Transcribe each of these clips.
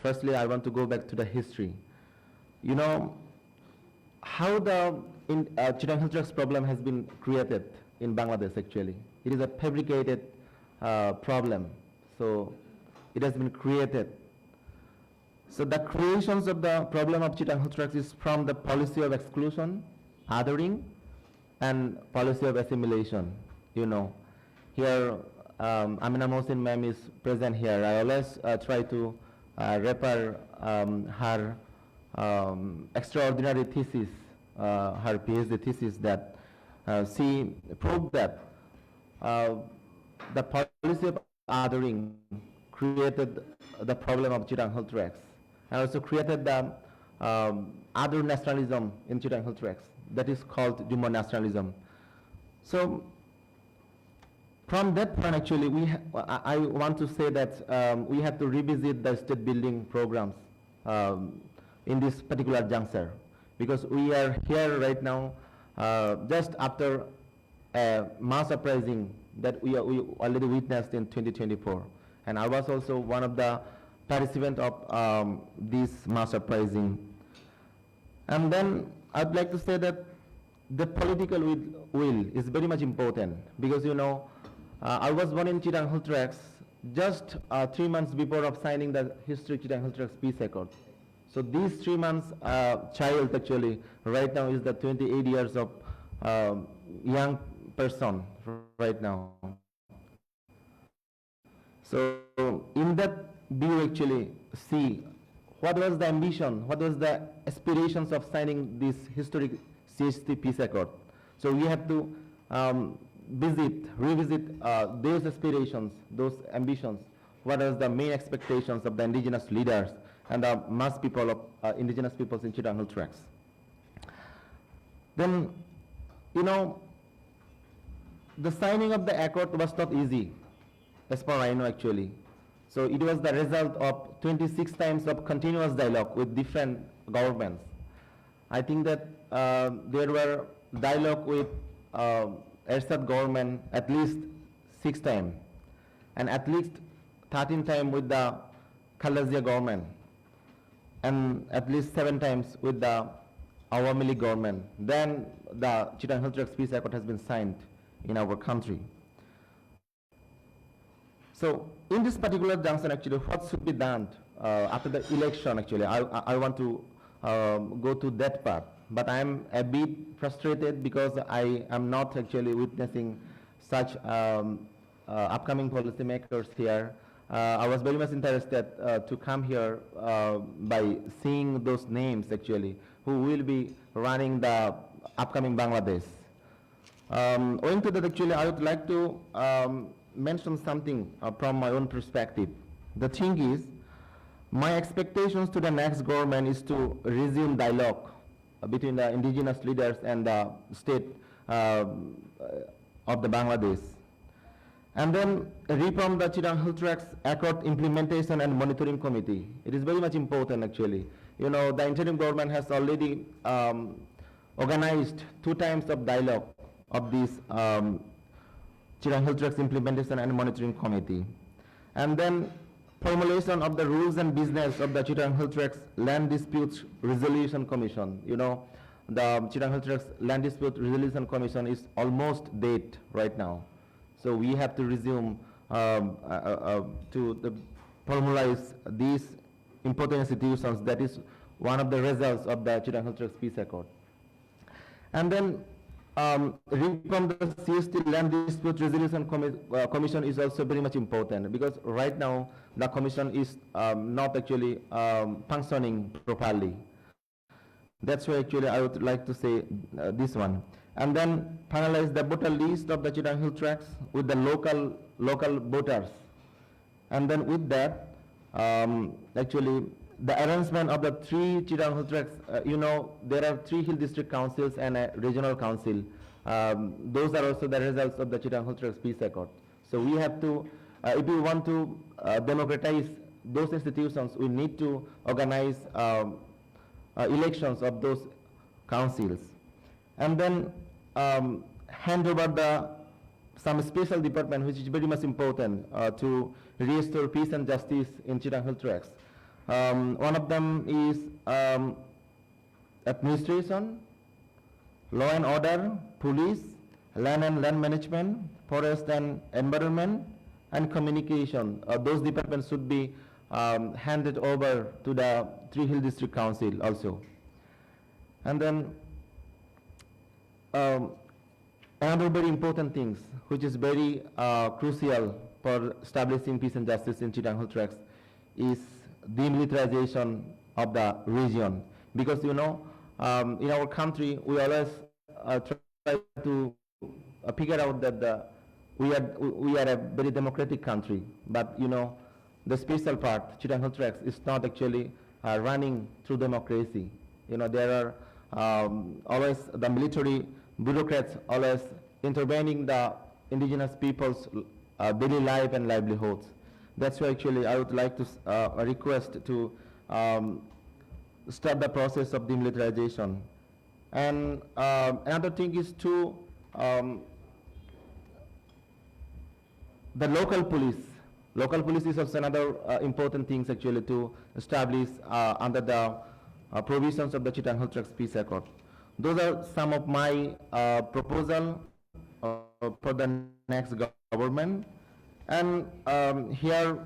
firstly, I want to go back to the history. You know, how the Chittagong Hill Tracts problem has been created in Bangladesh actually. It is a fabricated problem. So it has been created. So the creations of the problem of Chittagong Hill Tracts is from the policy of exclusion, othering, and policy of assimilation. You know, here Amina Mohsin ma'am is present here. I always try to refer her extraordinary thesis, her PhD thesis, that she proved that the policy of othering created the problem of Chittagong Hill Tracts, and also created the other nationalism in Chittagong Hill Tracts that is called Jumbo nationalism. So from that point, actually, I want to say that we have to revisit the state building programs in this particular juncture, because we are here right now just after a mass uprising that we already witnessed in 2024, and I was also one of the participants of this mass uprising. And then I'd like to say that the political will is very much important, because you know, I was born in Chittagong Hill Tracts just 3 months before of signing the historic Chittagong Hill Tracts Peace Accord. So these 3 months child actually right now is the 28 years of young person right now. So in that view, actually see what was the ambition, what was the aspirations of signing this historic CHT Peace Accord. So we have to revisit those aspirations, those ambitions. What are the main expectations of the indigenous leaders and the mass people of indigenous peoples in Chittagong Hill Tracts. Then, you know, the signing of the accord was not easy, as far I know actually. So it was the result of 26 times of continuous dialogue with different governments. I think that there were dialogue with Ershad government at least 6 times, and at least 13 times with the Khaleda Zia government, and at least 7 times with the Awami League government. Then the Chittagong Hill Tracts Peace Accord has been signed in our country. So in this particular junction, actually, what should be done after the election? Actually, I want to go to that part, but I am a bit frustrated because I am not actually witnessing such upcoming policymakers here. I was very much interested to come here by seeing those names actually who will be running the upcoming Bangladesh. Owing to that, actually, I would like to mention something from my own perspective. The thing is, my expectations to the next government is to resume dialogue between the indigenous leaders and the state of the Bangladesh. And then reform the Chittagong Hill Tracts Accord Implementation and Monitoring Committee. It is very much important actually. You know, the interim government has already organized 2 times of dialogue of this Chittagong Hill Tracts Implementation and Monitoring Committee. And then formulation of the rules and business of the Chittagong Hill Tracts Land Disputes Resolution Commission. You know, the Chittagong Hill Tracts Land Dispute Resolution Commission is almost dead right now. So we have to resume to formalize these important institutions. That is one of the results of the Chittagong Hill Tracts Peace Accord. And then reform the CST Land Dispute Resolution Commission is also very much important, because right now the commission is not actually functioning properly. That's why actually I would like to say this one. And then finalize the voter list of the Chittagong Hill Tracts with the local voters. And then with that, actually the arrangement of the 3 Chittagong Hill Tracts, you know, there are 3 hill district councils and a regional council. Those are also the results of the Chittagong Hill Tracts Peace Accord. So we have to, if we want to democratize those institutions, we need to organize elections of those councils. And then hand over some special department which is very much important to restore peace and justice in Chittagong Hill Tracts. One of them is administration, law and order, police, land and land management, forest and environment, and communication. Those departments should be handed over to the Tree Hill District Council also. And then another very important things, which is very crucial for establishing peace and justice in Chittagong Hill Tracts, is demilitarization of the region. Because in our country, we always try to figure out that we are a very democratic country, but the special part, Chittagong Hill Tracts, is not actually running through democracy. There are always the military bureaucrats always intervening the indigenous people's daily life and livelihoods. That's why actually I would like to request to start the process of demilitarization. And another thing is to the local police. Local police is also another important things actually to establish under the provisions of the Chittagong Hill Tracts Peace Accord. Those are some of my proposal for the next government. And here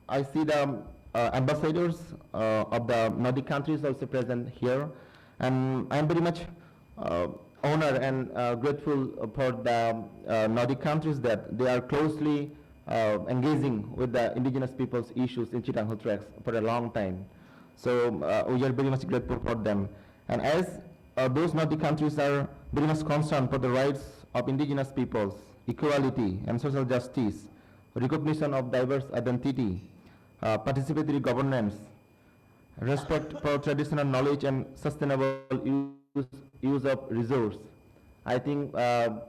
I see the ambassadors of the Nordic countries also present here, and I'm very much honored and grateful for the Nordic countries that they are closely engaging with the indigenous people's issues in Chittagong Hill Tracts for a long time. So we are very much grateful for them. And as those Nordic countries are very much concerned for the rights of indigenous peoples, equality and social justice, recognition of diverse identity, participatory governance, respect for traditional knowledge and sustainable use of resource. I think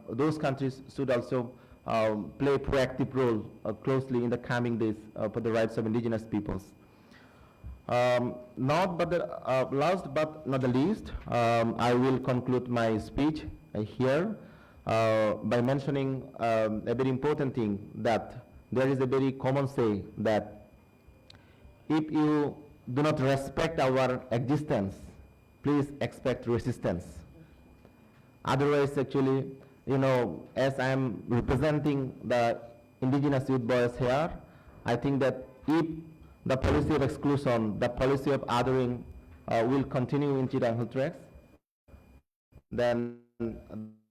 those countries should also play a proactive role closely in the coming days for the rights of indigenous peoples. Last but not the least, I will conclude my speech here by mentioning a very important thing, that there is a very common say that if you do not respect our existence, please expect resistance. Otherwise, actually, as I am representing the indigenous youth boys here, I think that if the policy of exclusion, the policy of othering will continue in Chittagong Hill Tracts, then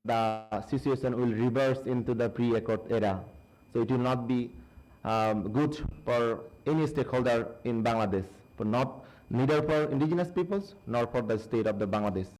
the situation will reverse into the pre-accord era. So it will not be good for any stakeholder in Bangladesh, neither for indigenous peoples nor for the state of the Bangladesh.